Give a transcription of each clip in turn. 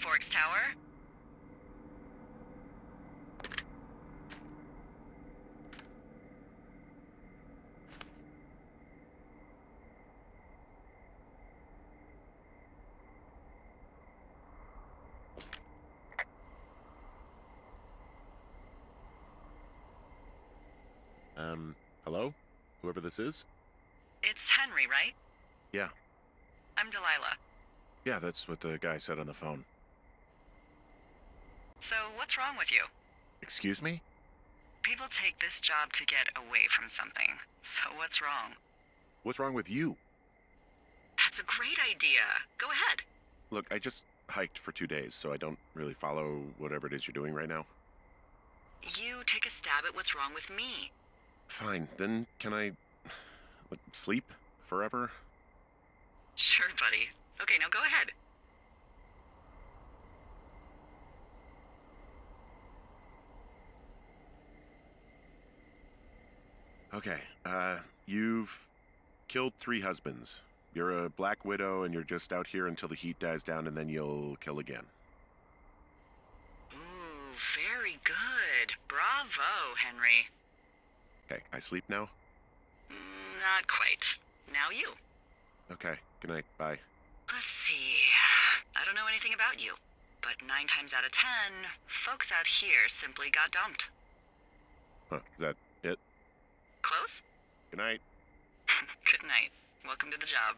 Forks Tower? Hello? Whoever this is? It's Henry, right? Yeah. I'm Delilah. Yeah, that's what the guy said on the phone. So, what's wrong with you? Excuse me? People take this job to get away from something. So, what's wrong? What's wrong with you? That's a great idea. Go ahead. Look, I just hiked for 2 days, so I don't really follow whatever it is you're doing right now. You take a stab at what's wrong with me. Fine, then can I sleep forever? Sure, buddy. Okay, now go ahead. Okay, you've killed 3 husbands. You're a black widow and you're just out here until the heat dies down and then you'll kill again. Ooh, very good. Bravo, Henry. Okay, I sleep now? Not quite. Now you. Okay, good night, bye. Let's see. I don't know anything about you, but 9 times out of 10, folks out here simply got dumped. Huh, is that it? Close? Good night. Good night. Welcome to the job.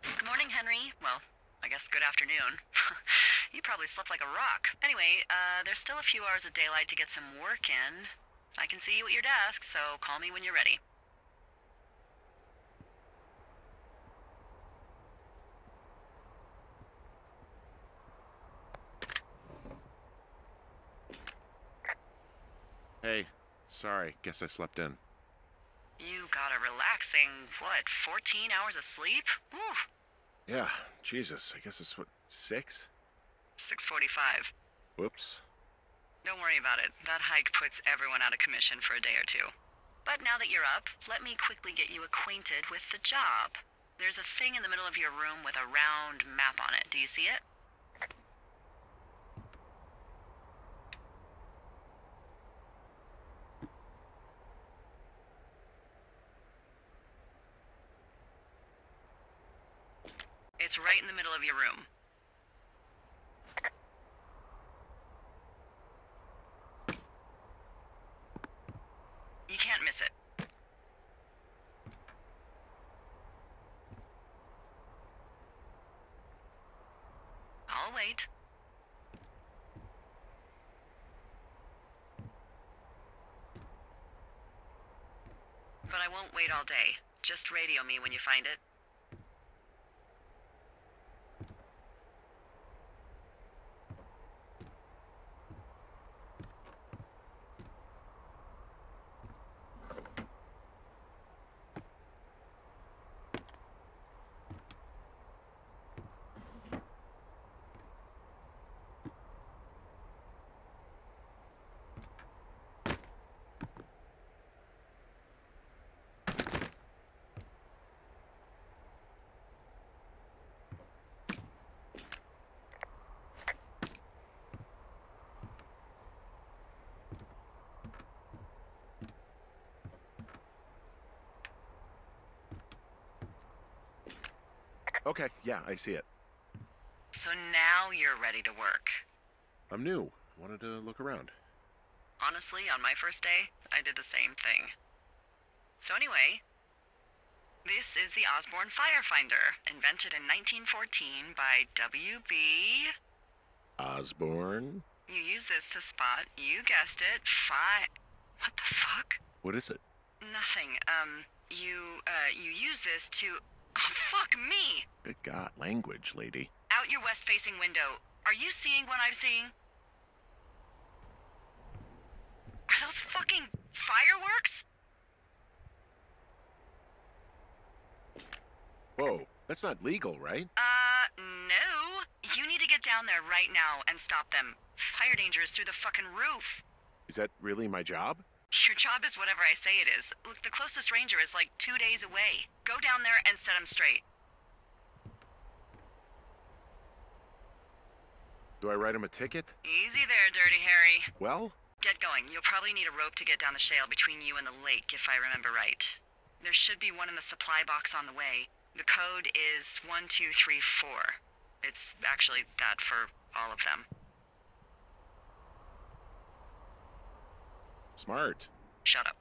Good morning, Henry. Well, I guess good afternoon. You probably slept like a rock. Anyway, there's still a few hours of daylight to get some work in. I can see you at your desk, so call me when you're ready. Hey, sorry, guess I slept in. You got a relaxing, 14 hours of sleep? Woo! Yeah, Jesus, I guess it's what, 6? 6:45. Whoops. Don't worry about it. That hike puts everyone out of commission for a day or two. But now that you're up, let me quickly get you acquainted with the job. There's a thing in the middle of your room with a round map on it. Do you see it? It's right in the middle of your room. You can't miss it. I'll wait. But I won't wait all day. Just radio me when you find it. Okay, yeah, I see it. So now you're ready to work. I'm new. Wanted to look around. Honestly, on my first day, I did the same thing. So anyway, this is the Osborne Firefinder, invented in 1914 by W.B. Osborne? You use this to spot, you guessed it, What the fuck? What is it? Nothing. You use this to... Oh, fuck me! Good God, language, lady. Out your west-facing window. Are you seeing what I'm seeing? Are those fucking fireworks? Whoa, that's not legal, right? No. You need to get down down there right now and stop them. Fire danger is through the fucking roof. Is that really my job? Your job is whatever I say it is. Look, the closest ranger is like 2 days away. Go down there and set him straight. Do I write him a ticket? Easy there, Dirty Harry. Well? Get going. You'll probably need a rope to get down the shale between you and the lake, if I remember right. There should be one in the supply box on the way. The code is 1234. It's actually that for all of them. Smart. Shut up.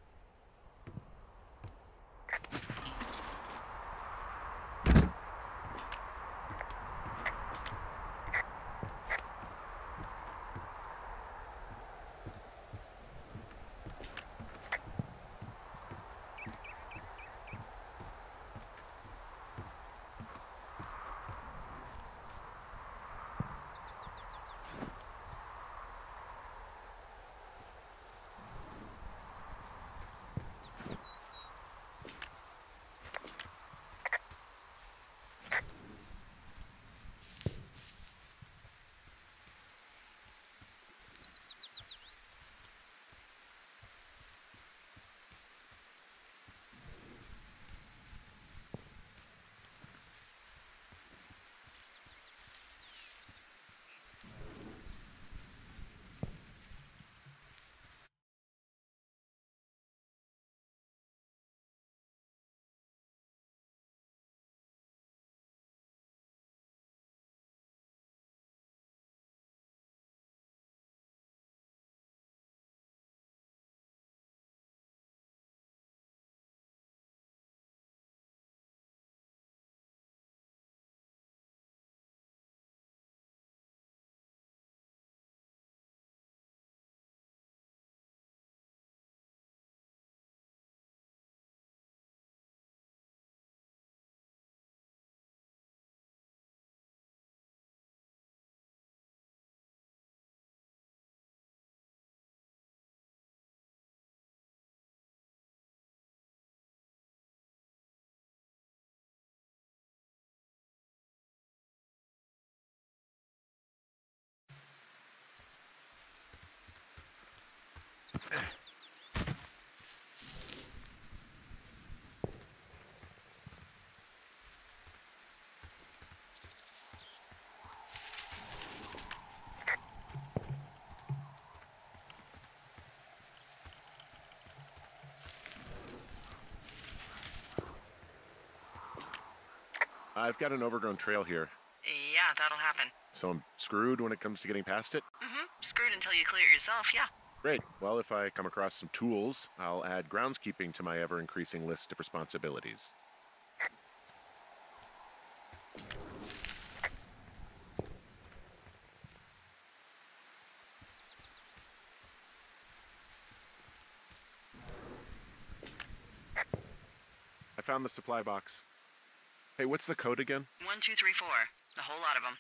I've got an overgrown trail here, Yeah, that'll happen. so I'm screwed when it comes to getting past it? Screwed until you clear it yourself, yeah. Great. Well, if I come across some tools, I'll add groundskeeping to my ever-increasing list of responsibilities. I found the supply box. Hey, what's the code again? 1234. A whole lot of them.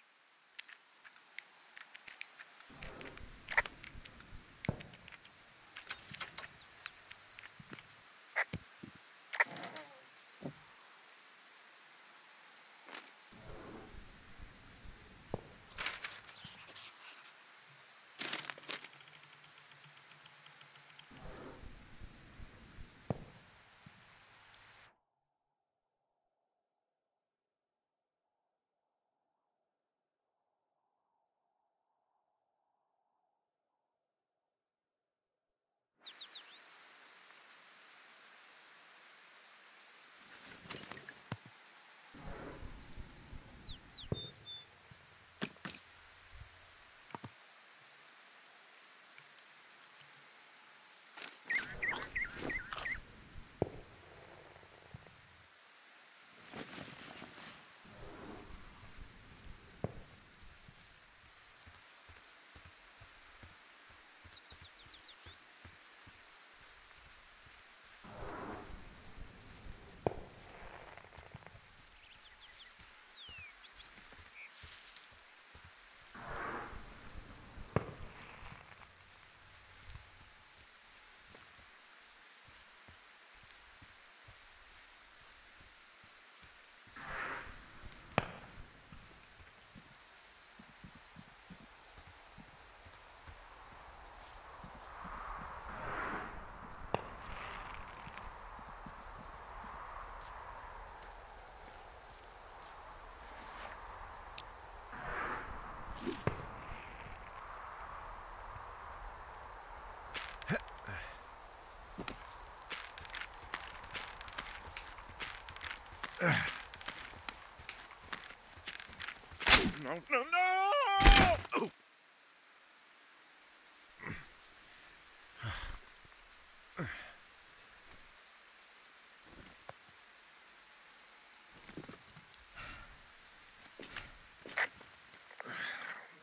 No, no, no! Oh.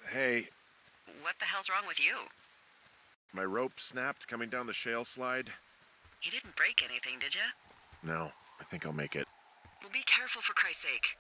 Hey. What the hell's wrong with you? My rope snapped coming down the shale slide. You didn't break anything, did you? No, I think I'll make it. Well, be careful for Christ's sake.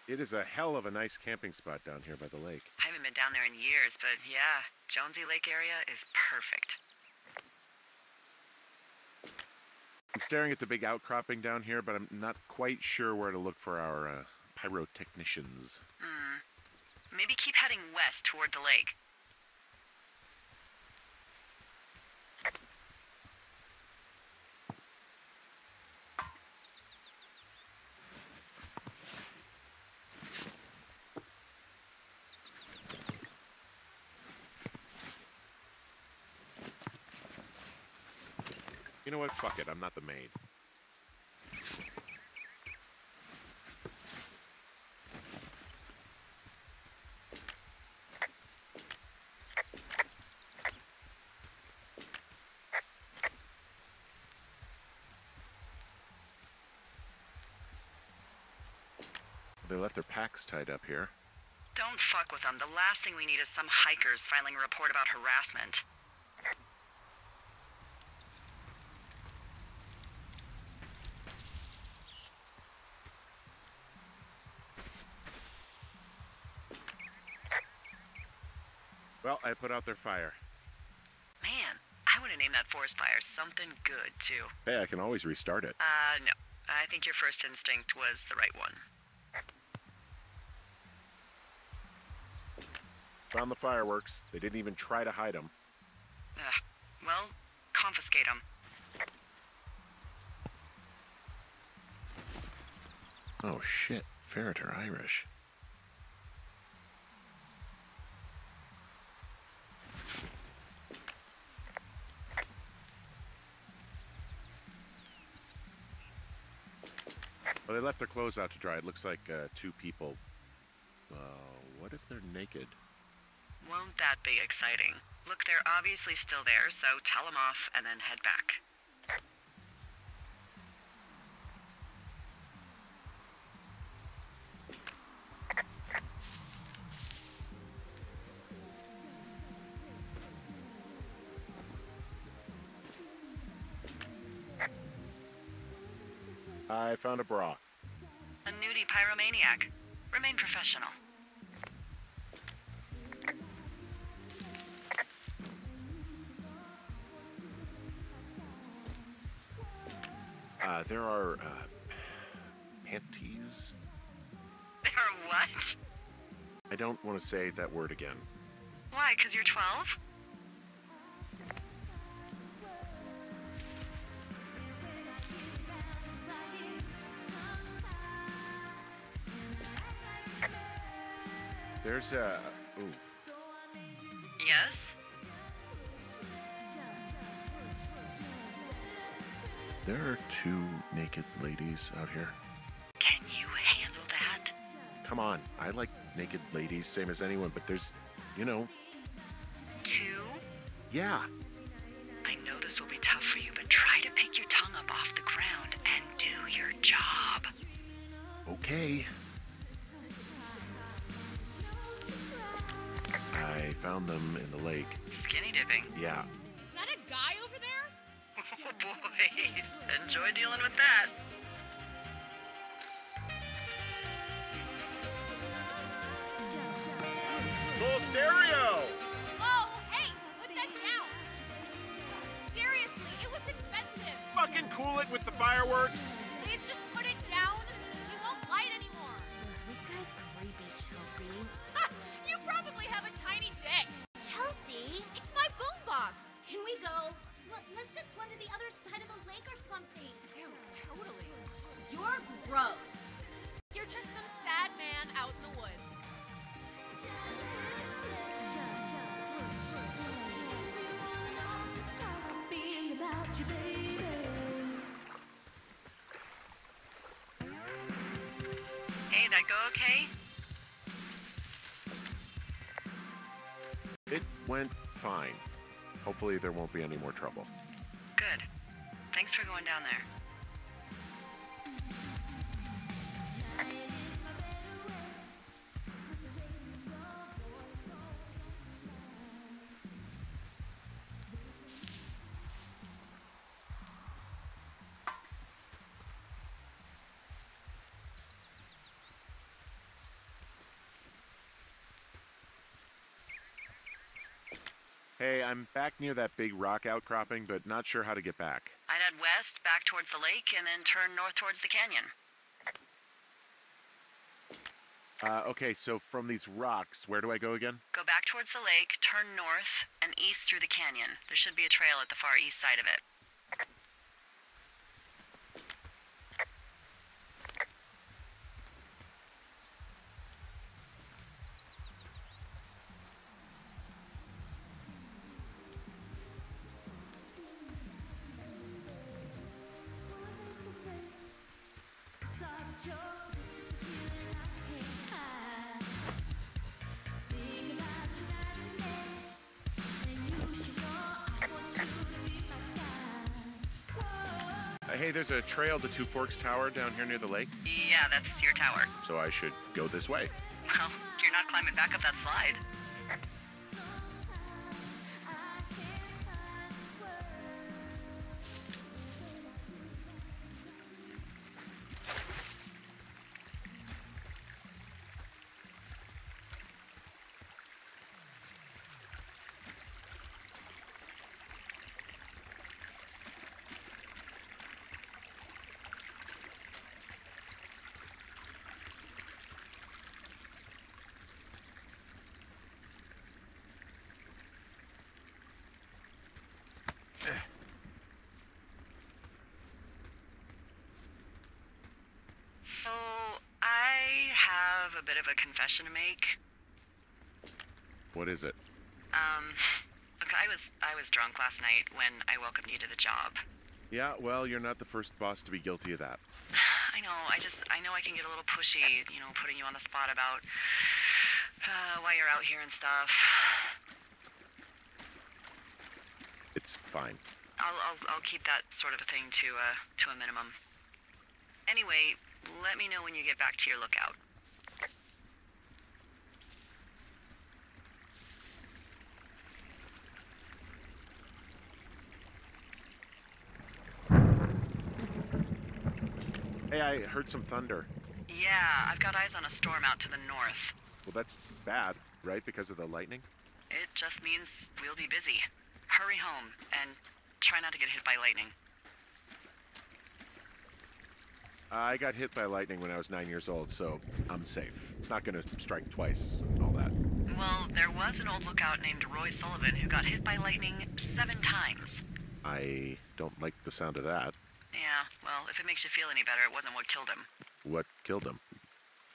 It is a hell of a nice camping spot down here by the lake. I haven't been down there in years, but yeah, Jonesy Lake area is perfect. I'm staring at the big outcropping down here, but I'm not quite sure where to look for our pyrotechnicians. Maybe keep heading west toward the lake. You know what? Fuck it. I'm not the maid. They left their packs tied up here. Don't fuck with them. The last thing we need is some hikers filing a report about harassment. Well, I put out their fire. Man, I would have named that forest fire something good, too. Hey, I can always restart it. No. I think your first instinct was the right one. Found the fireworks. They didn't even try to hide them. Well, confiscate them. Oh, shit. Ferret are Irish. Well, they left their clothes out to dry. It looks like two people. What if they're naked? Won't that be exciting? Look, they're obviously still there, so tell them off and then head back. I found a bra. A nudie pyromaniac. Remain professional. There are, panties? There are what? I don't want to say that word again. Why, 'cause you're 12? There's a... Ooh. Yes? There are two naked ladies out here. Can you handle that? Come on, I like naked ladies, same as anyone, but there's, you know... Two? Yeah. I know this will be tough for you, but try to pick your tongue up off the ground and do your job. Okay. I found them in the lake. Skinny dipping. Yeah. Is that a guy over there? Oh boy, enjoy dealing with that. Full stereo! Oh, hey, put that down. Seriously, it was expensive. Fucking cool it with the fireworks! Please just put it down. We won't light anymore. This guy's creepy, Chelsea. Ha! You probably have a tiny dick. Hey, that go okay? It went fine. Hopefully there won't be any more trouble. Good. Thanks for going down there. Hey, I'm back near that big rock outcropping, but not sure how to get back. I'd head west, back towards the lake, and then turn north towards the canyon. Okay, so from these rocks, where do I go again? Go back towards the lake, turn north, and east through the canyon. There should be a trail at the far east side of it. Hey, there's a trail to Two Forks Tower down here near the lake, Yeah, that's your tower. so I should go this way. Well, you're not climbing back up that slide. So, I have a bit of a confession to make. What is it? Look, I was drunk last night when I welcomed you to the job. Yeah, well, you're not the first boss to be guilty of that. I know, I know I can get a little pushy, you know, putting you on the spot about why you're out here and stuff. It's fine. I'll keep that sort of a thing to a minimum. Anyway, let me know when you get back to your lookout. Hey, I heard some thunder. Yeah, I've got eyes on a storm out to the north. Well, that's bad, right? Because of the lightning? It just means we'll be busy. Hurry home, and try not to get hit by lightning. I got hit by lightning when I was 9 years old, so I'm safe. It's not gonna strike twice, and all that. Well, there was an old lookout named Roy Sullivan who got hit by lightning 7 times. I don't like the sound of that. Yeah, well, if it makes you feel any better, it wasn't what killed him. What killed him?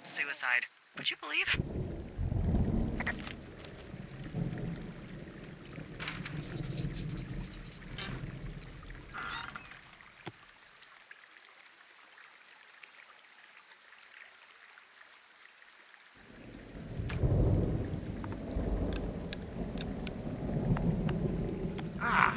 Suicide. Would you believe? Ah!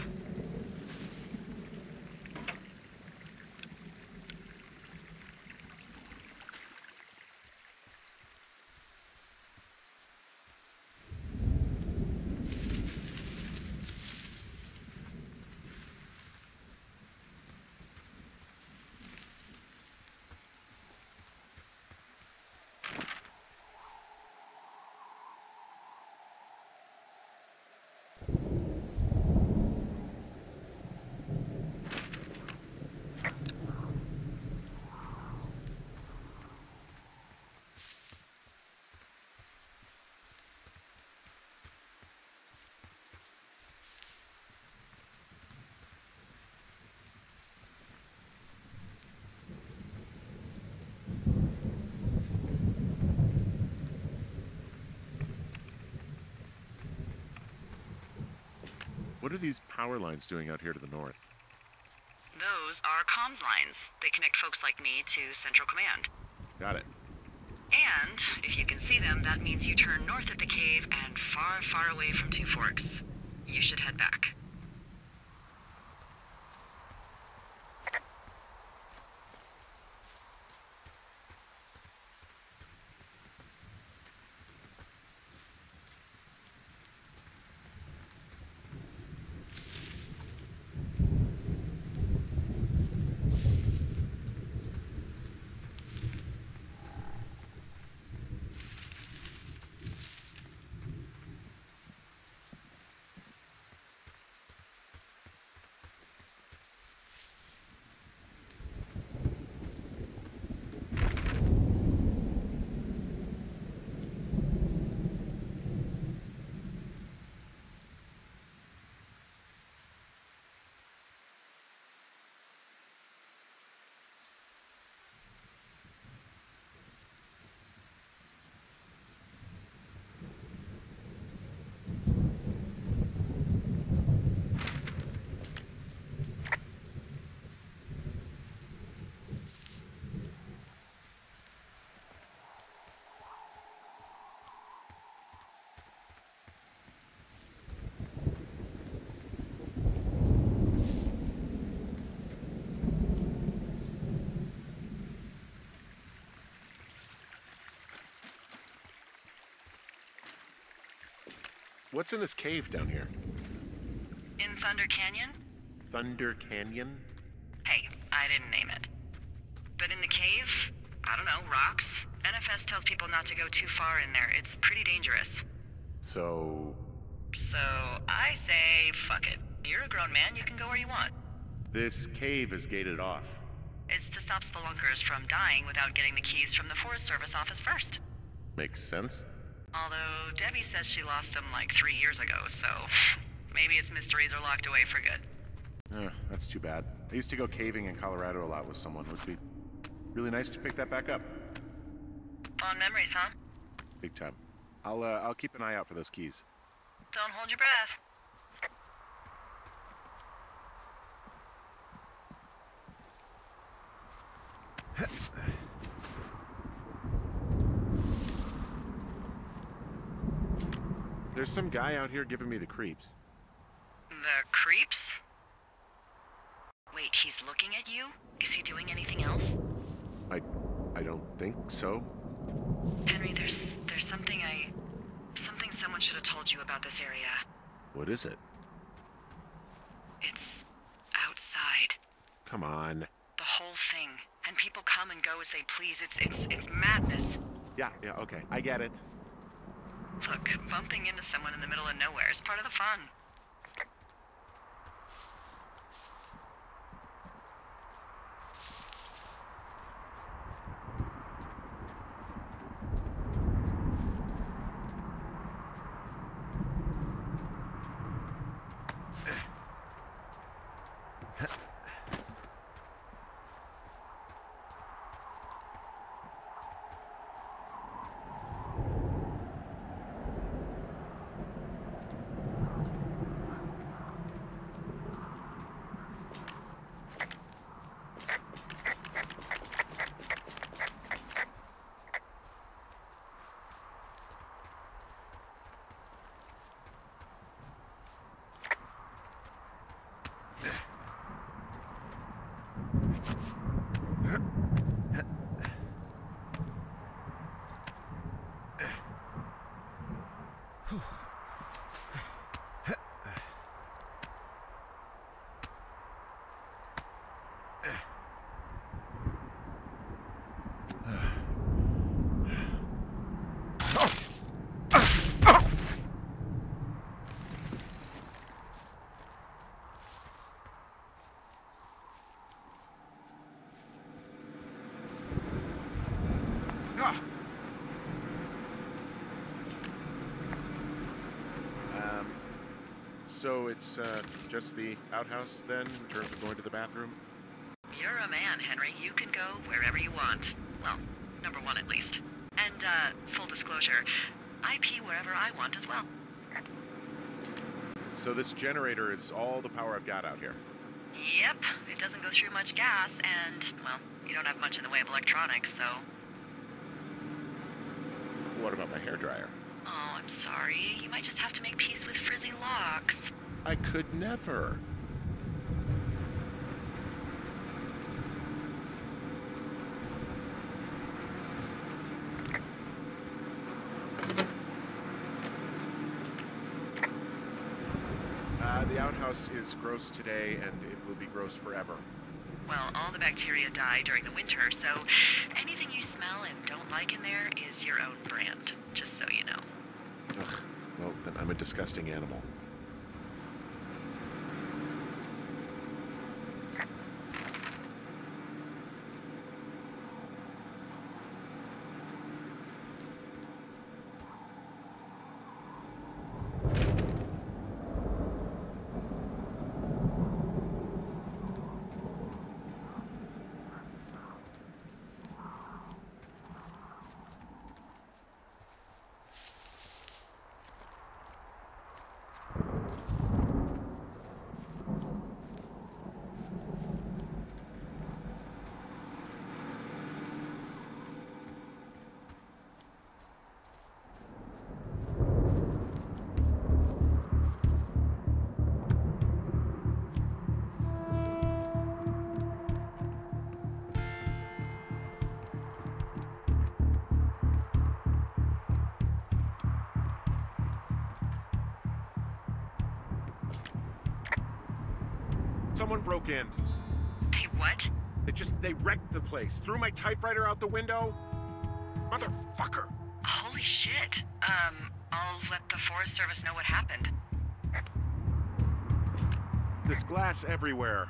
What are these power lines doing out here to the north? those are comms lines. They connect folks like me to Central Command. Got it. And if you can see them, that means you turn north at the cave and far, far away from Two Forks. You should head back. What's in this cave down here? In Thunder Canyon? Thunder Canyon? Hey, I didn't name it. But in the cave, I don't know, rocks? NFS tells people not to go too far in there. It's pretty dangerous. So I say, fuck it. You're a grown man, you can go where you want. this cave is gated off. It's to stop spelunkers from dying without getting the keys from the Forest Service office first. Makes sense. Although Debbie says she lost them like 3 years ago, so maybe its mysteries are locked away for good. That's too bad. I used to go caving in Colorado a lot with someone. It would be really nice to pick that back up. Fond memories, huh? Big time. I'll keep an eye out for those keys. Don't hold your breath. There's some guy out here giving me the creeps. The creeps? Wait, he's looking at you? Is he doing anything else? I don't think so. Henry, there's something someone should have told you about this area. What is it? It's outside. Come on. The whole thing. And people come and go as they please. It's madness. Yeah, okay. I get it. Look, bumping into someone in the middle of nowhere is part of the fun. So it's just the outhouse then, in terms of going to the bathroom? You're a man, Henry. You can go wherever you want. Well, number one at least. And, full disclosure, I pee wherever I want as well. So this generator is all the power I've got out here. Yep, it doesn't go through much gas, and, well, you don't have much in the way of electronics, so... What about my hairdryer? Oh, I'm sorry. You might just have to make peace with frizzy locks. I could never. The outhouse is gross today, and it will be gross forever. Well, all the bacteria die during the winter, so anything you smell and don't like in there is your own brand, just so you know. Ugh. Well, then I'm a disgusting animal. Someone broke in. Hey, what? They wrecked the place. Threw my typewriter out the window. Motherfucker. Holy shit. I'll let the Forest Service know what happened. There's glass everywhere.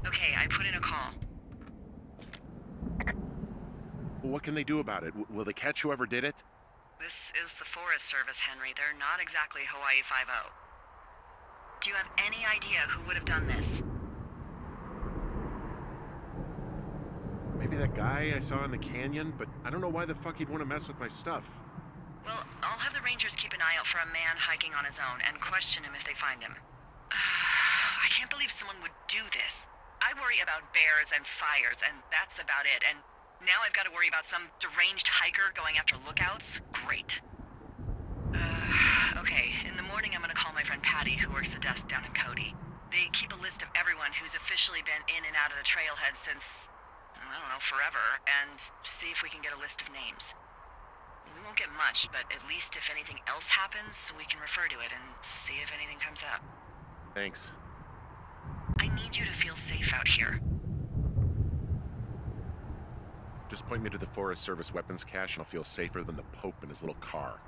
Okay, I put in a call. Well, what can they do about it? Will they catch whoever did it? This is the Forest Service, Henry. They're not exactly Hawaii Five-0. Do you have any idea who would have done this? Maybe that guy I saw in the canyon, but I don't know why the fuck he'd want to mess with my stuff. Well, I'll have the Rangers keep an eye out for a man hiking on his own and question him if they find him. I can't believe someone would do this. I worry about bears and fires, and that's about it. And now I've got to worry about some deranged hiker going after lookouts? Great. Okay, in the morning I'm gonna call my friend Patty, who works the desk down in Cody. They keep a list of everyone who's officially been in and out of the trailhead since, I don't know, forever, and see if we can get a list of names. We won't get much, but at least if anything else happens, we can refer to it and see if anything comes up. Thanks. I need you to feel safe out here. Just point me to the Forest Service weapons cache and I'll feel safer than the Pope in his little car.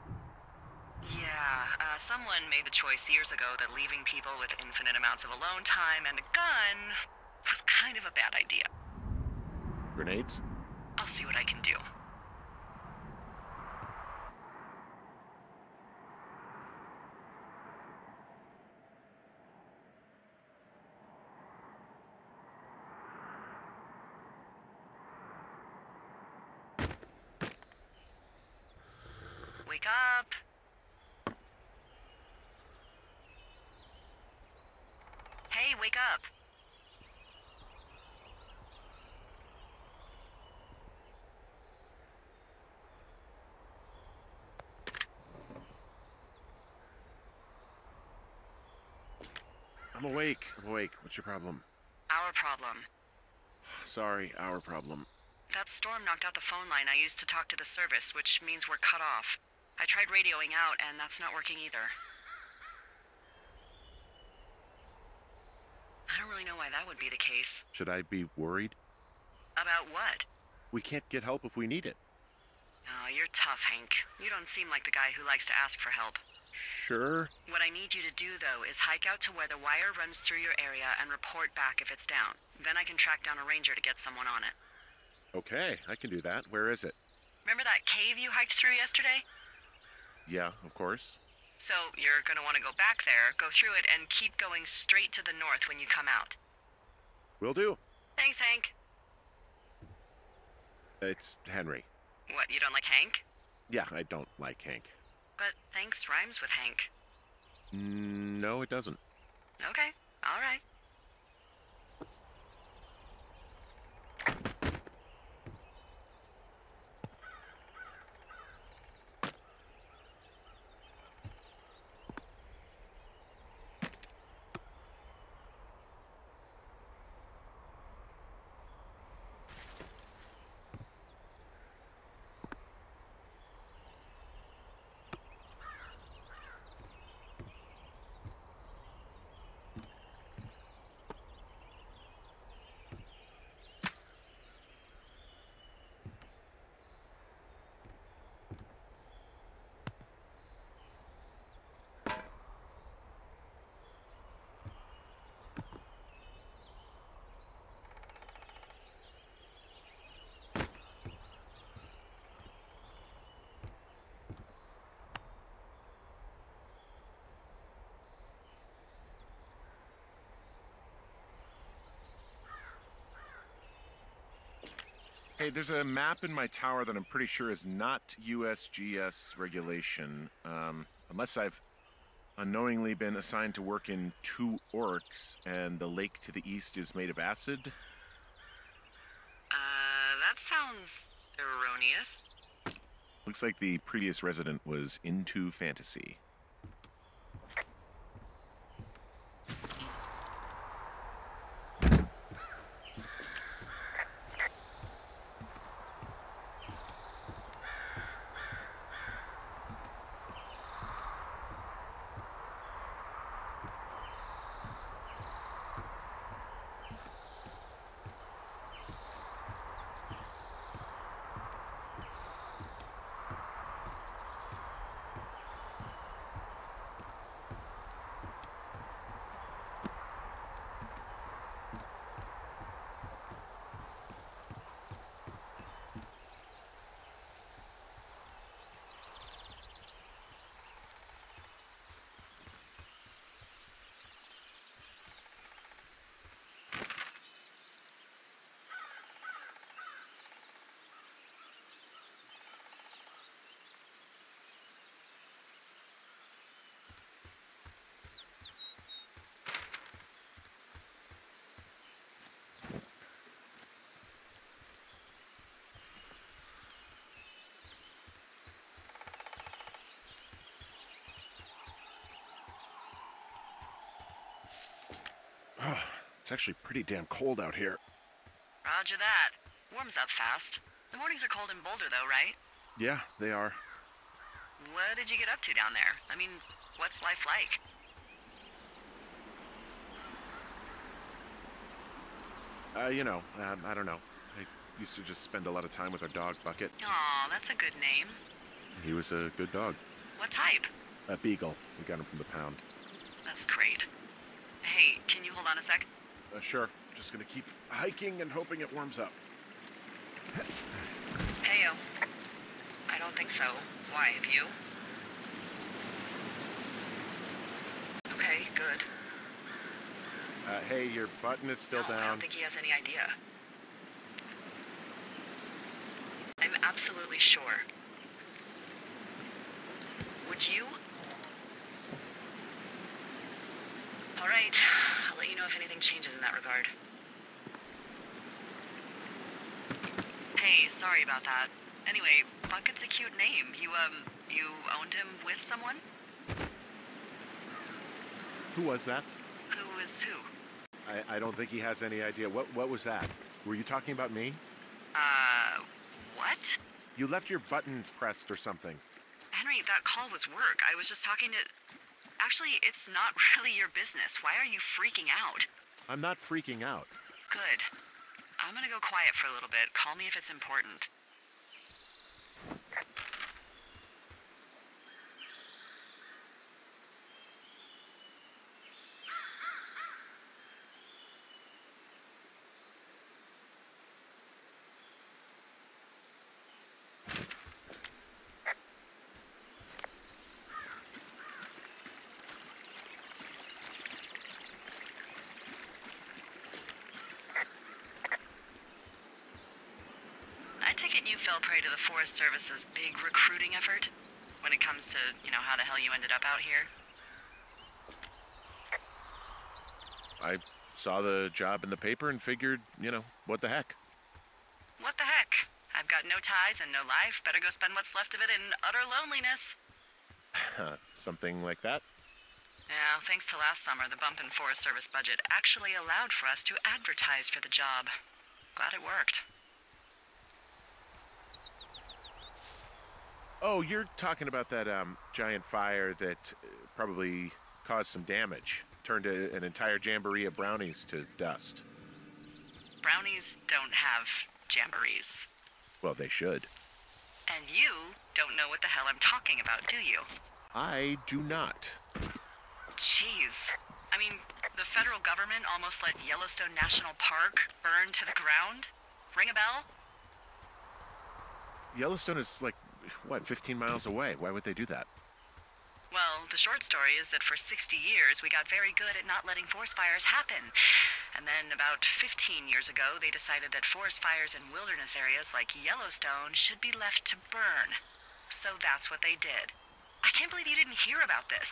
Yeah, someone made the choice years ago that leaving people with infinite amounts of alone time and a gun was kind of a bad idea. Grenades? I'll see what I can do. Wake up! Hey, wake up! I'm awake. What's your problem? Our problem. Sorry, our problem. That storm knocked out the phone line I used to talk to the service, which means we're cut off. I tried radioing out, and that's not working either. I don't really know why that would be the case. Should I be worried? About what? We can't get help if we need it. Oh, you're tough, Hank. You don't seem like the guy who likes to ask for help. Sure. What I need you to do, though, is hike out to where the wire runs through your area and report back if it's down. Then I can track down a ranger to get someone on it. Okay, I can do that. Where is it? Remember that cave you hiked through yesterday? Yeah, of course. So you're gonna want to go back there, go through it, and keep going straight to the north when you come out. Will do. Thanks, Hank. It's Henry. What, you don't like Hank? Yeah, I don't like Hank. But thanks rhymes with Hank. No, it doesn't. Okay, all right. Hey, there's a map in my tower that I'm pretty sure is not USGS regulation. Unless I've unknowingly been assigned to work in 2 orcs, and the lake to the east is made of acid. That sounds erroneous. Looks like the previous resident was into fantasy. Oh, it's actually pretty damn cold out here. Roger that. Warms up fast. The mornings are cold in Boulder, though, right? Yeah, they are. What did you get up to down there? I mean, what's life like? I don't know. I used to just spend a lot of time with our dog, Bucket. Aw, that's a good name. He was a good dog. What type? A beagle. We got him from the pound. That's great. Hey, can you hold on a sec? Sure. Just gonna keep hiking and hoping it warms up. Heyo. I don't think so. Why, have you? Okay, good. Hey, your button is still No, I down. don't think he has any idea. I'm absolutely sure. Would you? All right. I'll let you know if anything changes in that regard. Hey, sorry about that. Anyway, Bucket's a cute name. You owned him with someone? Who was that? Who is who? I don't think he has any idea. What was that? Were you talking about me? What? You left your button pressed or something. Henry, that call was work. I was just talking to... Actually, it's not really your business. Why are you freaking out? I'm not freaking out. Good. I'm gonna go quiet for a little bit. Call me if it's important. it you fell prey to the Forest Service's big recruiting effort? When it comes to, how the hell you ended up out here? I saw the job in the paper and figured, what the heck? What the heck? I've got no ties and no life. Better go spend what's left of it in utter loneliness. Something like that? Yeah, thanks to last summer, the bump in Forest Service budget actually allowed for us to advertise for the job. Glad it worked. Oh, you're talking about that giant fire that probably caused some damage. Turned an entire jamboree of brownies to dust. Brownies don't have jamborees. Well, they should. And you don't know what the hell I'm talking about, do you? I do not. Jeez. I mean, the federal government almost let Yellowstone National Park burn to the ground? Ring a bell? Yellowstone is like, 15 miles away? Why would they do that? Well, the short story is that for 60 years, we got very good at not letting forest fires happen. And then about 15 years ago, they decided that forest fires in wilderness areas like Yellowstone should be left to burn. So that's what they did. I can't believe you didn't hear about this.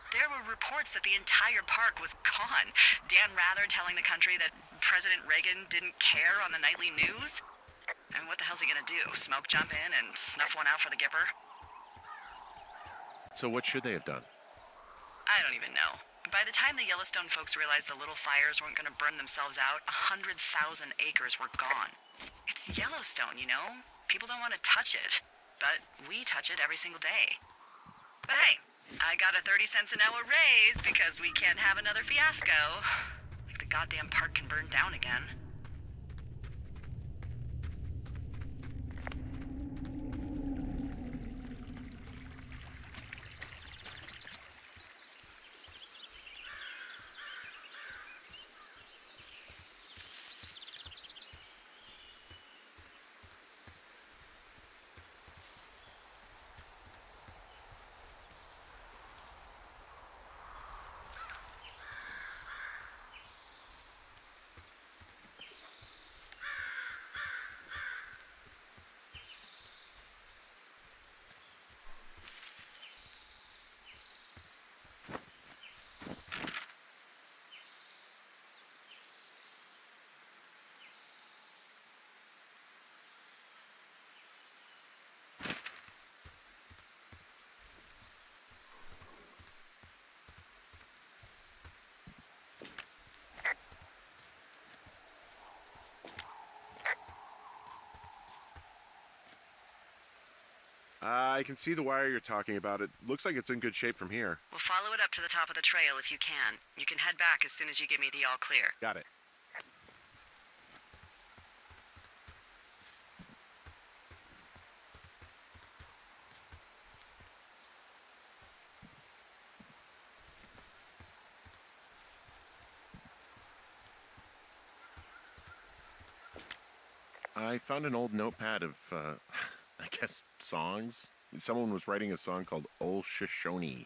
There were reports that the entire park was gone. Dan Rather telling the country that President Reagan didn't care on the nightly news. I mean, what the hell's he gonna do? Smoke jump in and snuff one out for the Gipper? So what should they have done? I don't even know. By the time the Yellowstone folks realized the little fires weren't gonna burn themselves out, 100,000 acres were gone. It's Yellowstone, People don't want to touch it. But we touch it every single day. But hey, I got a 30 cents an hour raise because we can't have another fiasco. Like the goddamn park can burn down again. I can see the wire you're talking about. It looks like it's in good shape from here. We'll follow it up to the top of the trail if you can. You can head back as soon as you give me the all clear. Got it. I found an old notepad of, I guess, songs. Someone was writing a song called Ol' Shoshone.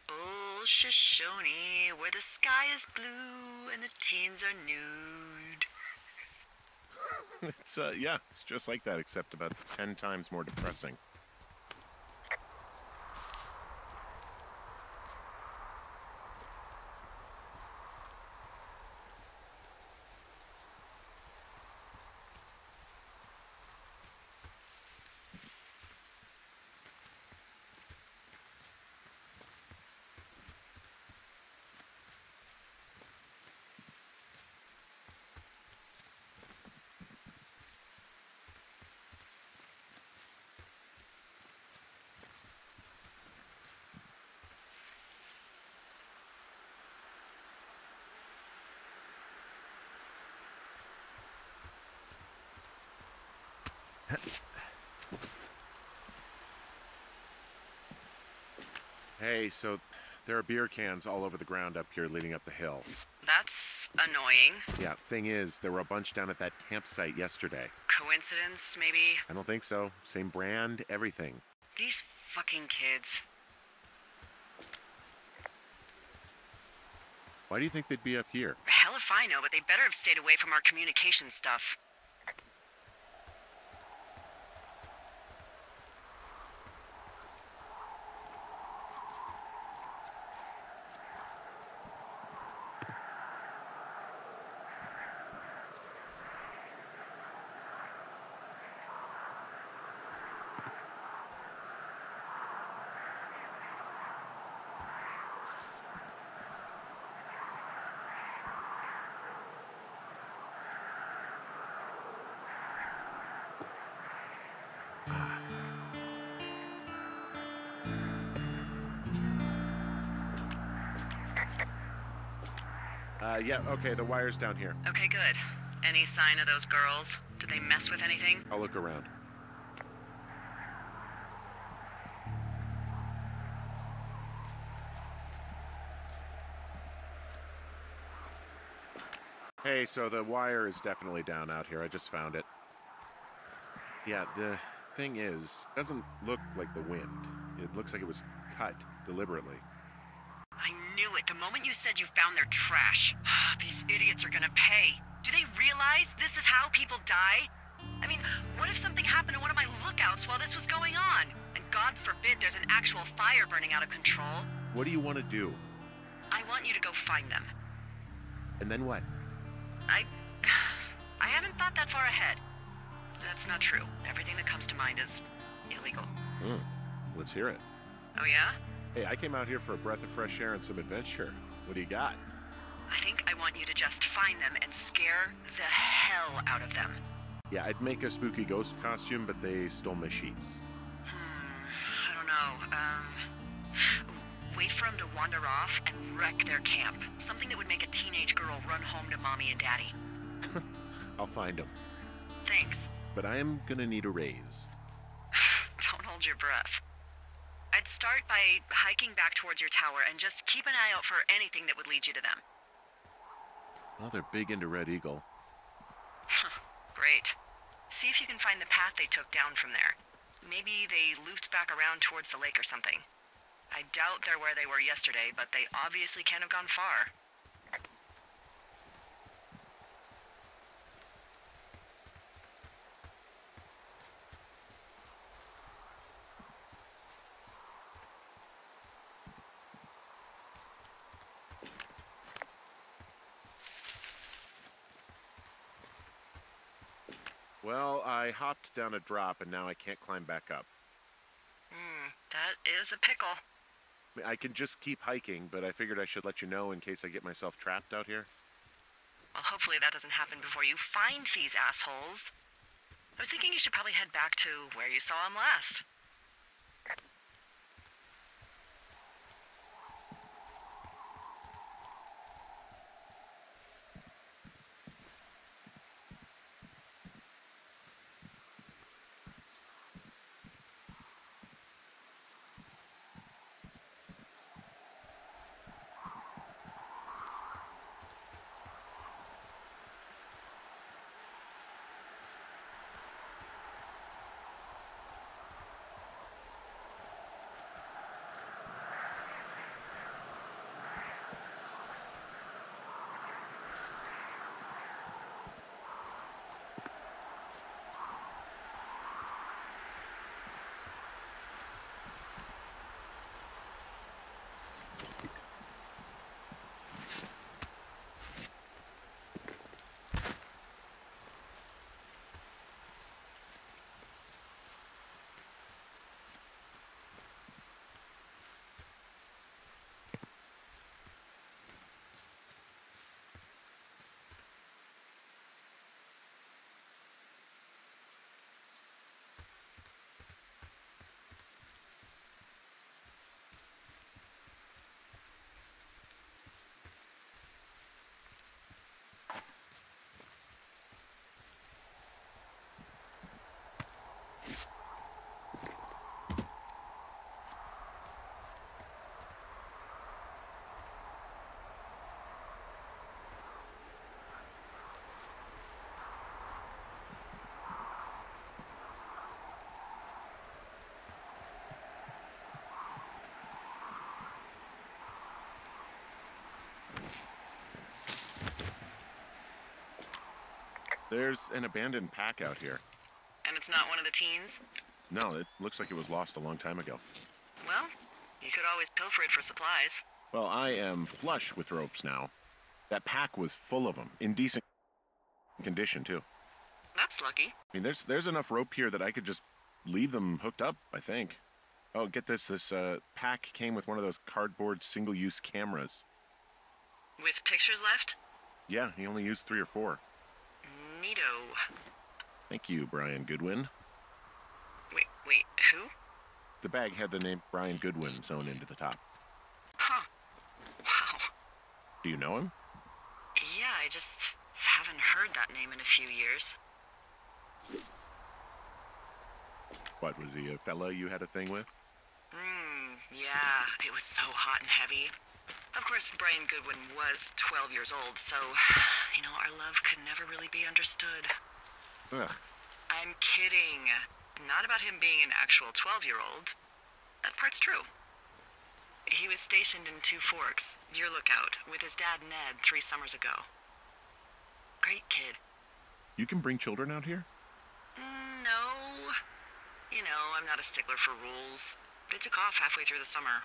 Ol' Shoshone, where the sky is blue and the teens are nude. It's just like that, except about 10 times more depressing. Hey, so there are beer cans all over the ground up here leading up the hill. That's annoying. Yeah, thing is, there were a bunch down at that campsite yesterday. Coincidence, maybe? I don't think so. Same brand, everything. These fucking kids. Why do you think they'd be up here? Hell if I know, but they better have stayed away from our communication stuff. Yeah, okay, the wire's down here. Okay, good. Any sign of those girls? Did they mess with anything? I'll look around. Hey, so the wire is definitely down out here. I just found it. Yeah, the thing is, it doesn't look like the wind. It looks like it was cut deliberately. I knew it the moment you said you found their trash. These idiots are gonna pay. Do they realize this is how people die? I mean, what if something happened to one of my lookouts while this was going on? And God forbid there's an actual fire burning out of control. What do you want to do? I want you to go find them. And then what? I haven't thought that far ahead. That's not true. Everything that comes to mind is illegal. Let's hear it. Oh yeah? Hey, I came out here for a breath of fresh air and some adventure. What do you got? I think I want you to just find them and scare the hell out of them. Yeah, I'd make a spooky ghost costume, but they stole my sheets. I don't know. Wait for them to wander off and wreck their camp. Something that would make a teenage girl run home to mommy and daddy. I'll find them. Thanks. But I am gonna need a raise. Don't hold your breath. I'd start by hiking back towards your tower and just keep an eye out for anything that would lead you to them. Well, they're big into Red Eagle. Great. See if you can find the path they took down from there. Maybe they looped back around towards the lake or something. I doubt they're where they were yesterday, but they obviously can't have gone far. Well, I hopped down a drop and now I can't climb back up. That is a pickle. I mean, I can just keep hiking, but I figured I should let you know in case I get myself trapped out here. Well, hopefully that doesn't happen before you find these assholes. I was thinking you should probably head back to where you saw them last. There's an abandoned pack out here. And it's not one of the teens? No, it looks like it was lost a long time ago. Well, you could always pilfer it for supplies. Well, I am flush with ropes now. That pack was full of them, in decent condition, too. That's lucky. I mean, there's enough rope here that I could just leave them hooked up, I think. Oh, get this. This pack came with one of those cardboard single-use cameras. With pictures left? Yeah, he only used 3 or 4. Neato. Thank you, Brian Goodwin. Wait, who? The bag had the name Brian Goodwin sewn into the top. Huh. Wow. Do you know him? just haven't heard that name in a few years. What, was he a fella you had a thing with? Yeah, it was so hot and heavy. Of course, Brian Goodwin was 12 years old, so, our love could never really be understood. Ugh. I'm kidding. Not about him being an actual 12-year-old. That part's true. He was stationed in Two Forks, your lookout, with his dad Ned 3 summers ago. Great kid. You can bring children out here? No. I'm not a stickler for rules. They took off halfway through the summer.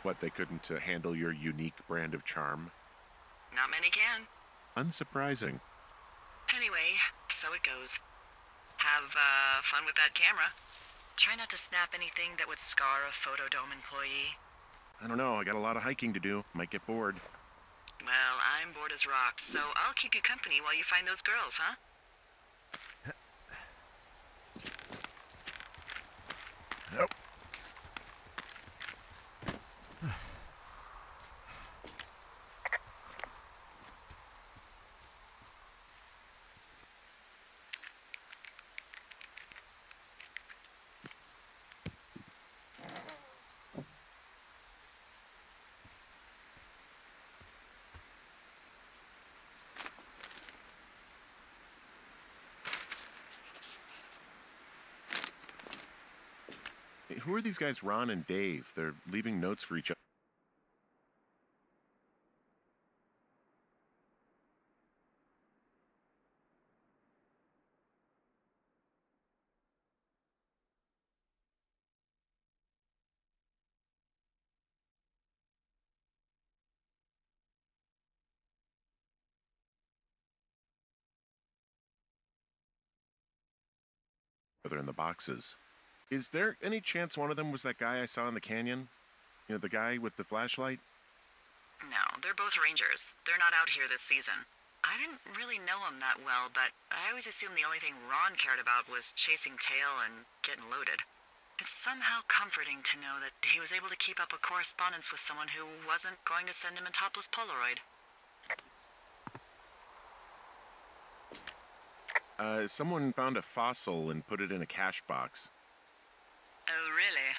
What, they couldn't handle your unique brand of charm? Not many can. Unsurprising. Anyway, so it goes. Have fun with that camera. Try not to snap anything that would scar a Photodome employee. I don't know, I got a lot of hiking to do. Might get bored. Well, I'm bored as rocks, so I'll keep you company while you find those girls, huh? Nope. Who are these guys, Ron and Dave? They're leaving notes for each other in the boxes. Is there any chance one of them was that guy I saw in the canyon? The guy with the flashlight? No, they're both rangers. They're not out here this season. I didn't really know him that well, but I always assumed the only thing Ron cared about was chasing tail and getting loaded. It's somehow comforting to know that he was able to keep up a correspondence with someone who wasn't going to send him a topless Polaroid. Someone found a fossil and put it in a cash box. Oh, really?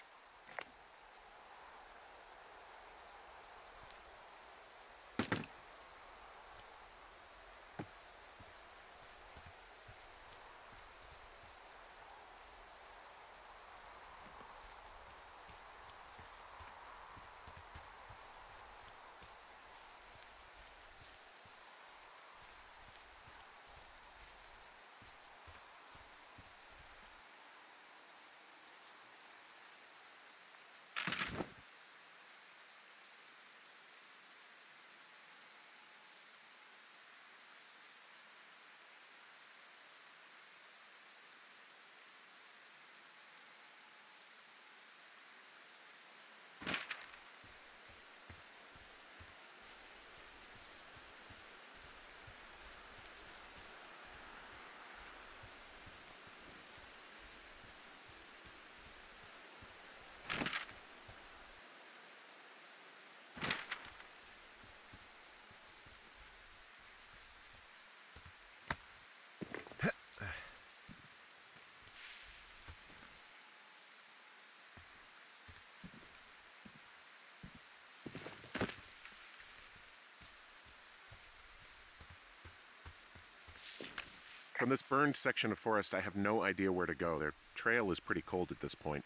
From this burned section of forest, I have no idea where to go. Their trail is pretty cold at this point.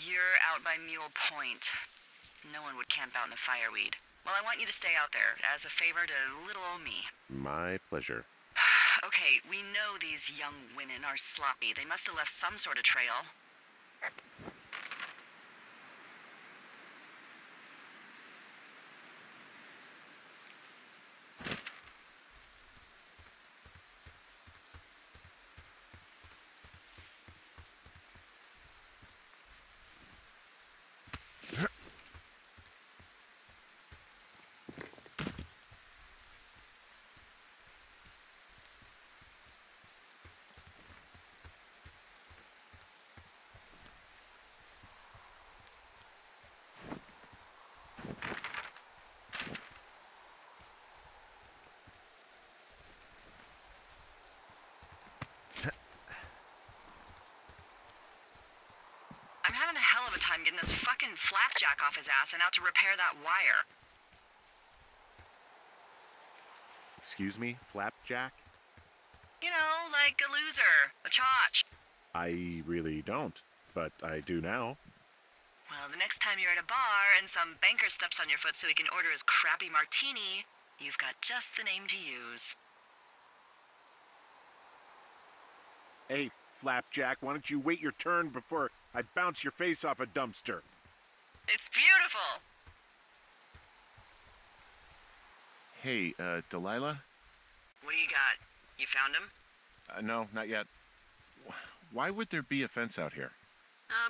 You're out by Mule Point. No one would camp out in a fireweed. Well, I want you to stay out there, as a favor to little old me. My pleasure. Okay, we know these young women are sloppy. They must have left some sort of trail. I'm having a hell of a time getting this fucking flapjack off his ass and out to repair that wire. Excuse me, flapjack? You know, like a loser, a chotch. I really don't, but I do now. Well, the next time you're at a bar and some banker steps on your foot so he can order his crappy martini, you've got just the name to use. Hey, flapjack, why don't you wait your turn before I bounce your face off a dumpster? It's beautiful! Hey, Delilah? What do you got? You found him? No, not yet. Why would there be a fence out here?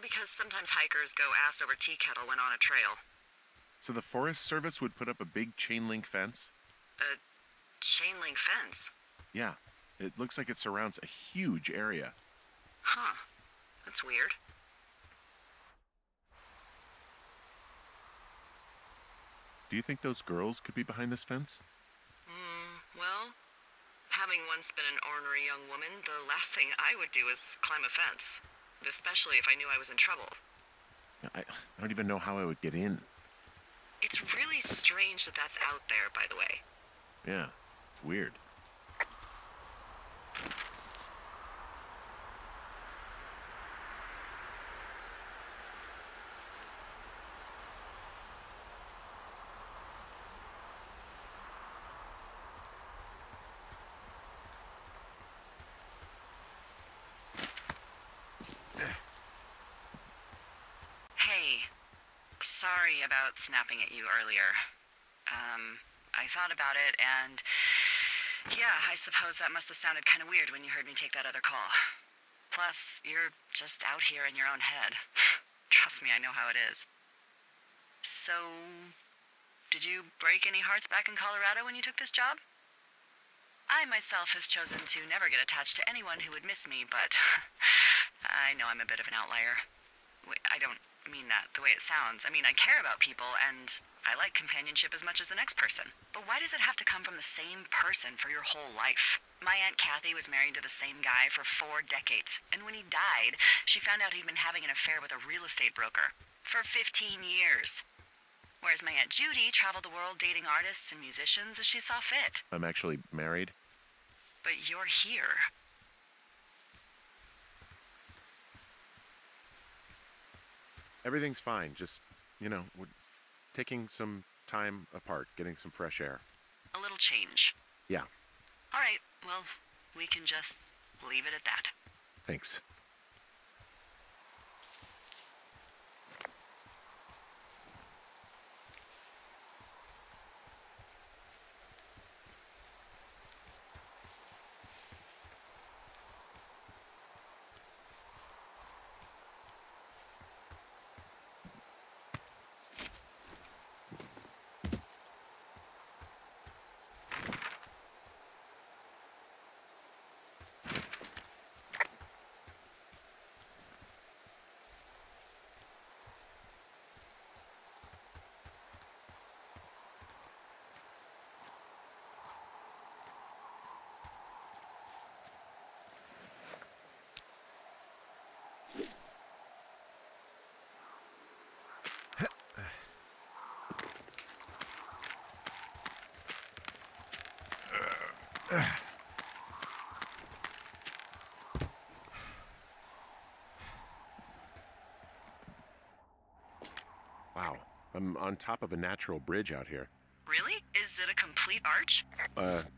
Because sometimes hikers go ass over tea kettle when on a trail. So the Forest Service would put up a big chain link fence? A chain link fence? Yeah. It looks like it surrounds a huge area. Huh. That's weird. Do you think those girls could be behind this fence? Well, having once been an ornery young woman, the last thing I would do is climb a fence. Especially if I knew I was in trouble. I don't even know how I would get in. It's really strange that that's out there, by the way. Yeah, it's weird. Hey, sorry about snapping at you earlier. I thought about it, and yeah, I suppose that must have sounded kind of weird when you heard me take that other call. Plus, you're just out here in your own head. Trust me, I know how it is. So, did you break any hearts back in Colorado when you took this job? I myself have chosen to never get attached to anyone who would miss me, but I know I'm a bit of an outlier. I don't mean that the way it sounds. I mean, I care about people, and I like companionship as much as the next person. But why does it have to come from the same person for your whole life? My Aunt Kathy was married to the same guy for 4 decades, and when he died, she found out he'd been having an affair with a real estate broker for 15 years. Whereas my Aunt Judy traveled the world dating artists and musicians as she saw fit. I'm actually married. But you're here. Everything's fine, just, we're taking some time apart, getting some fresh air. A little change. Yeah, All right, well, we can just leave it at that. thanks. Wow, I'm on top of a natural bridge out here. Really? Is it a complete arch?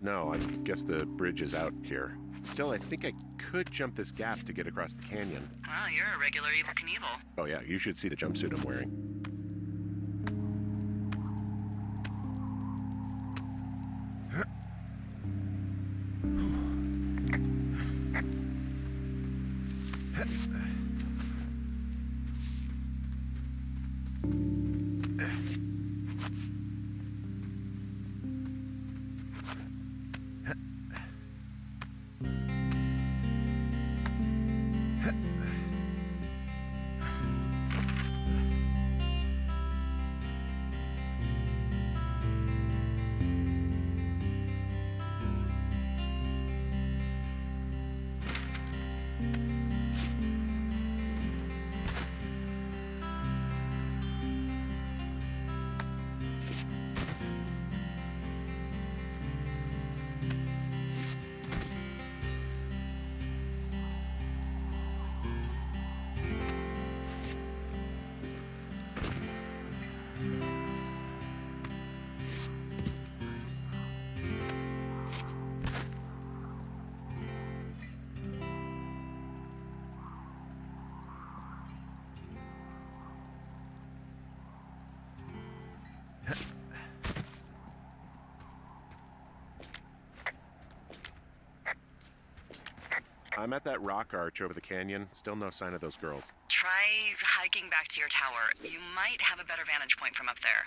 No, I guess the bridge is out here. Still, I think I could jump this gap to get across the canyon. Wow, you're a regular Evel Knievel. Oh yeah, you should see the jumpsuit I'm wearing. I'm at that rock arch over the canyon. Still no sign of those girls. Try hiking back to your tower. You might have a better vantage point from up there.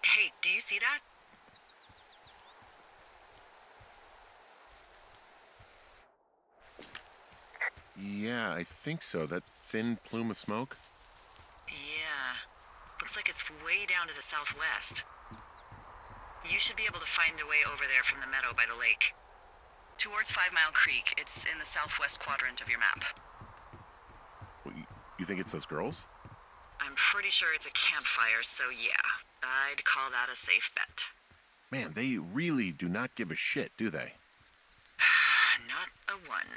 Hey, do you see that? Yeah, I think so. That thin plume of smoke? Yeah. Looks like it's way down to the southwest. You should be able to find a way over there from the meadow by the lake. Towards 5 Mile Creek. It's in the southwest quadrant of your map. Well, you think it's those girls? I'm pretty sure it's a campfire, so yeah. I'd call that a safe bet. Man, they really do not give a shit, do they? Not a one.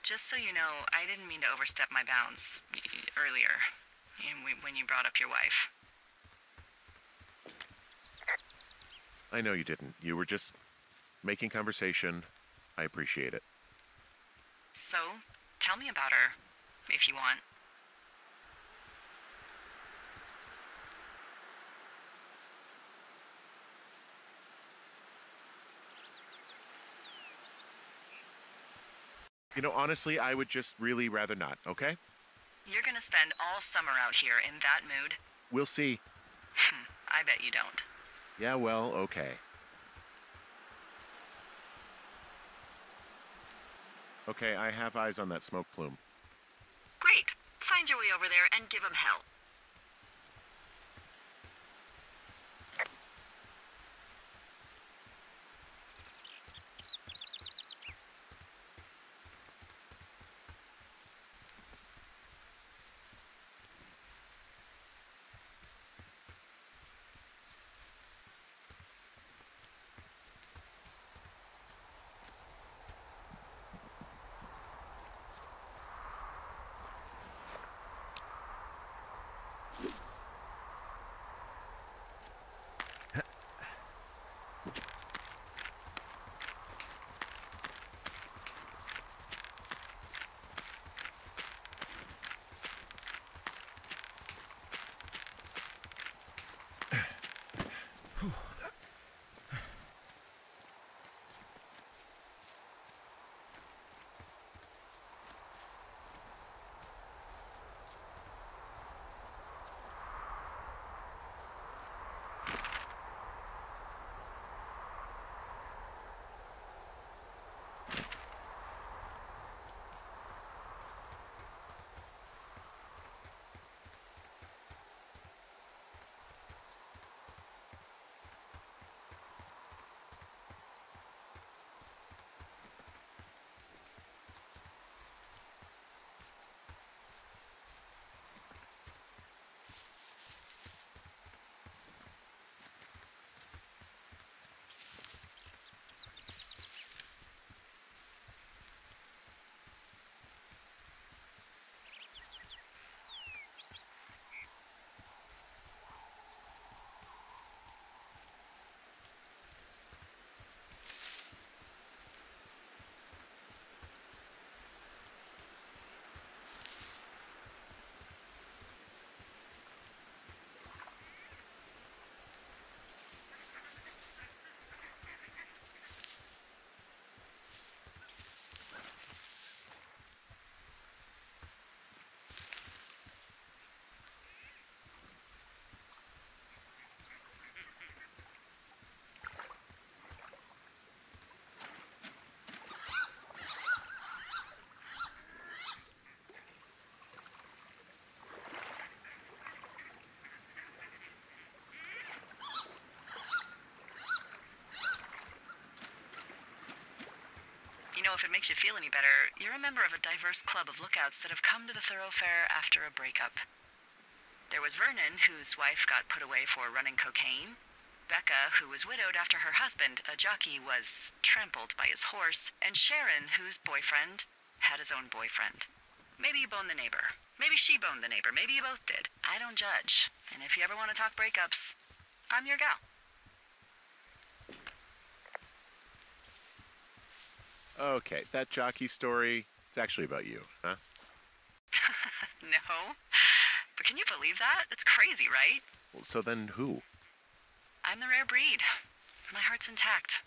Just so you know, I didn't mean to overstep my bounds earlier, when you brought up your wife. I know you didn't. You were just making conversation. I appreciate it. So, tell me about her, if you want. You know, honestly, I would just really rather not, okay? You're gonna spend all summer out here in that mood? We'll see. I bet you don't. Yeah, well, okay. Okay, I have eyes on that smoke plume. Great. Find your way over there and give 'em hell. if it makes you feel any better, you're a member of a diverse club of lookouts that have come to the thoroughfare after a breakup. There was Vernon, whose wife got put away for running cocaine. Becca, who was widowed after her husband, a jockey, was trampled by his horse. And Sharon, whose boyfriend had his own boyfriend. Maybe you boned the neighbor. Maybe she boned the neighbor. Maybe you both did. I don't judge. And if you ever want to talk breakups, I'm your gal. Okay, that jockey story, it's actually about you, huh? No. But can you believe that? It's crazy, right? Well, so then who? I'm the rare breed. My heart's intact.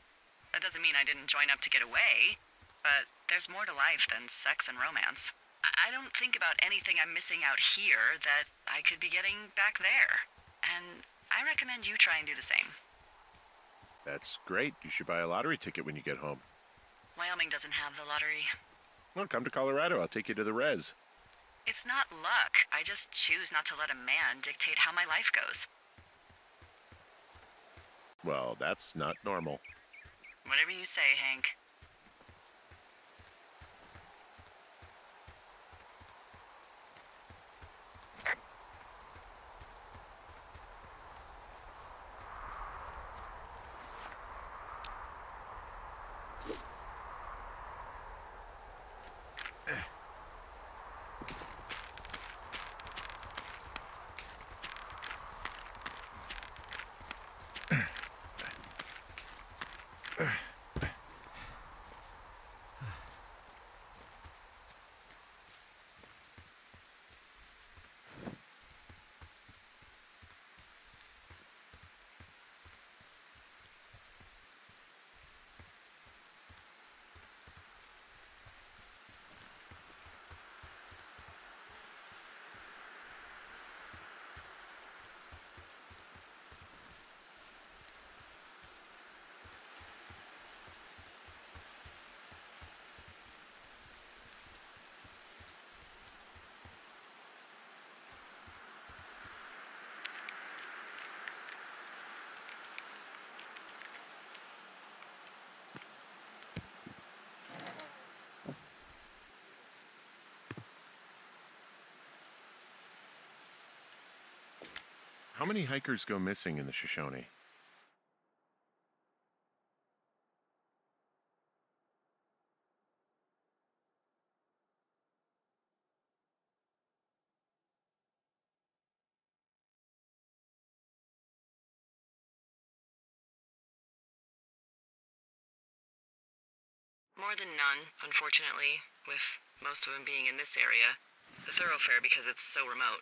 That doesn't mean I didn't join up to get away, but there's more to life than sex and romance. I don't think about anything I'm missing out here that I could be getting back there. And I recommend you try and do the same. That's great. You should buy a lottery ticket when you get home. Wyoming doesn't have the lottery. Well, come to Colorado. I'll take you to the res. It's not luck. I just choose not to let a man dictate how my life goes. Well, that's not normal. Whatever you say, Hank. How many hikers go missing in the Shoshone? More than none, unfortunately, with most of them being in this area. The thoroughfare because it's so remote.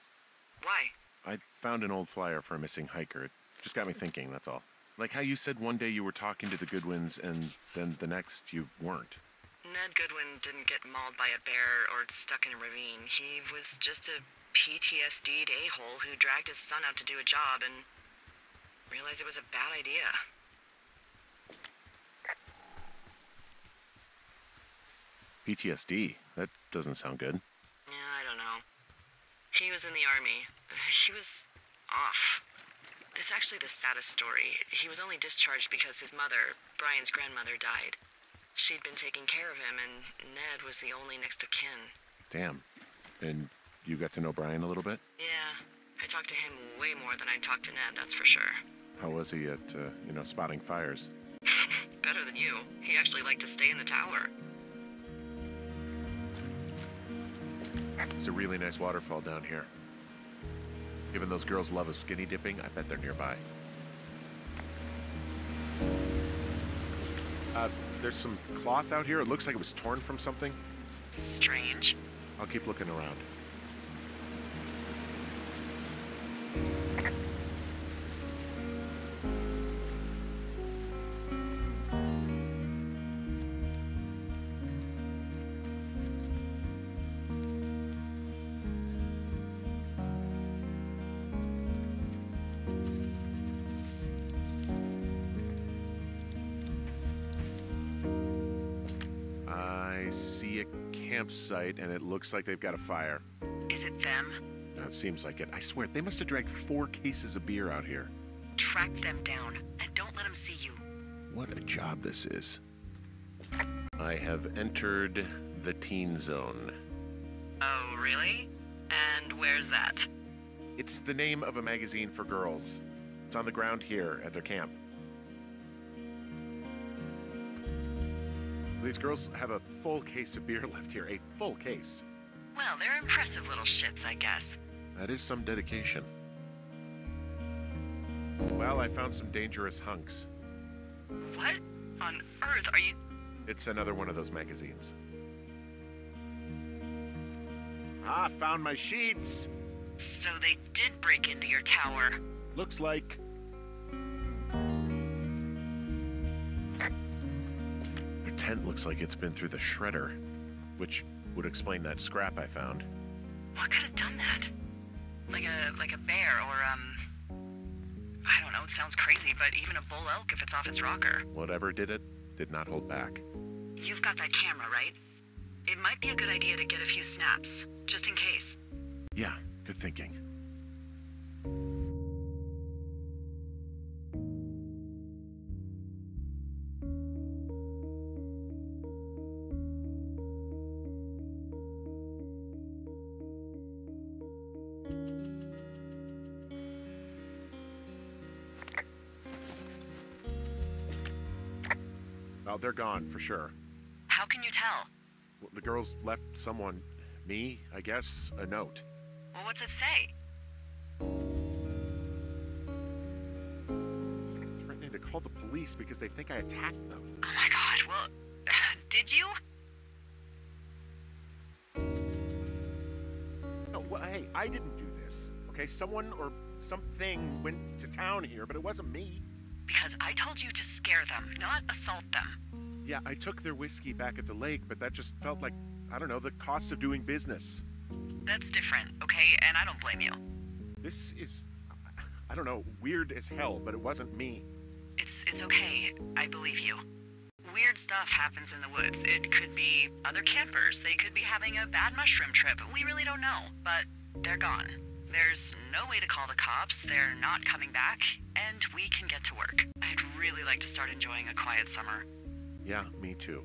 Why? I found an old flyer for a missing hiker. It just got me thinking, that's all. Like how you said one day you were talking to the Goodwins and then the next you weren't. Ned Goodwin didn't get mauled by a bear or stuck in a ravine. He was just a PTSD'd a-hole who dragged his son out to do a job and realized it was a bad idea. PTSD? That doesn't sound good. Yeah, I don't know. He was in the army. He was off. It's actually the saddest story. He was only discharged because his mother, Brian's grandmother, died. She'd been taking care of him, and Ned was the only next of kin. Damn. And you got to know Brian a little bit? Yeah. I talked to him way more than I talked to Ned, that's for sure. How was he at, spotting fires? Better than you. He actually liked to stay in the tower. There's a really nice waterfall down here. Given those girls love a skinny dipping, I bet they're nearby. There's some cloth out here. It looks like it was torn from something. Strange. I'll keep looking around. I see a campsite, and it looks like they've got a fire. Is it them? It seems like it. I swear, they must have dragged 4 cases of beer out here. Track them down, and don't let them see you. What a job this is. I have entered the teen zone. Oh, really? And where's that? It's the name of a magazine for girls. It's on the ground here at their camp. These girls have a full case of beer left here. A full case. Well, they're impressive little shits, I guess. That is some dedication. Well, I found some dangerous hunks. What on earth are you... It's another one of those magazines. Ah, found my sheets! So they did break into your tower. Looks like... Their tent looks like it's been through the shredder, which would explain that scrap I found. What could have done that? Like a bear or, I don't know, it sounds crazy, but even a bull elk if it's off its rocker. Whatever did it, did not hold back. You've got that camera, right? It might be a good idea to get a few snaps, just in case. Yeah, good thinking. Oh, they're gone, for sure. How can you tell? Well, the girls left someone, me, I guess, a note. Well, what's it say? Threatening to call the police because they think I attacked them. Oh my god, well, did you? No, well, hey, I didn't do this, okay? Someone or something went to town here, but it wasn't me. Because I told you to scare them, not assault them. Yeah, I took their whiskey back at the lake, but that just felt like, I don't know, the cost of doing business. That's different, okay? And I don't blame you. This is, I don't know, weird as hell, but it wasn't me. It's okay. I believe you. Weird stuff happens in the woods. It could be other campers. They could be having a bad mushroom trip. We really don't know, but they're gone. There's no way to call the cops, they're not coming back, and we can get to work. I'd really like to start enjoying a quiet summer. Yeah, me too.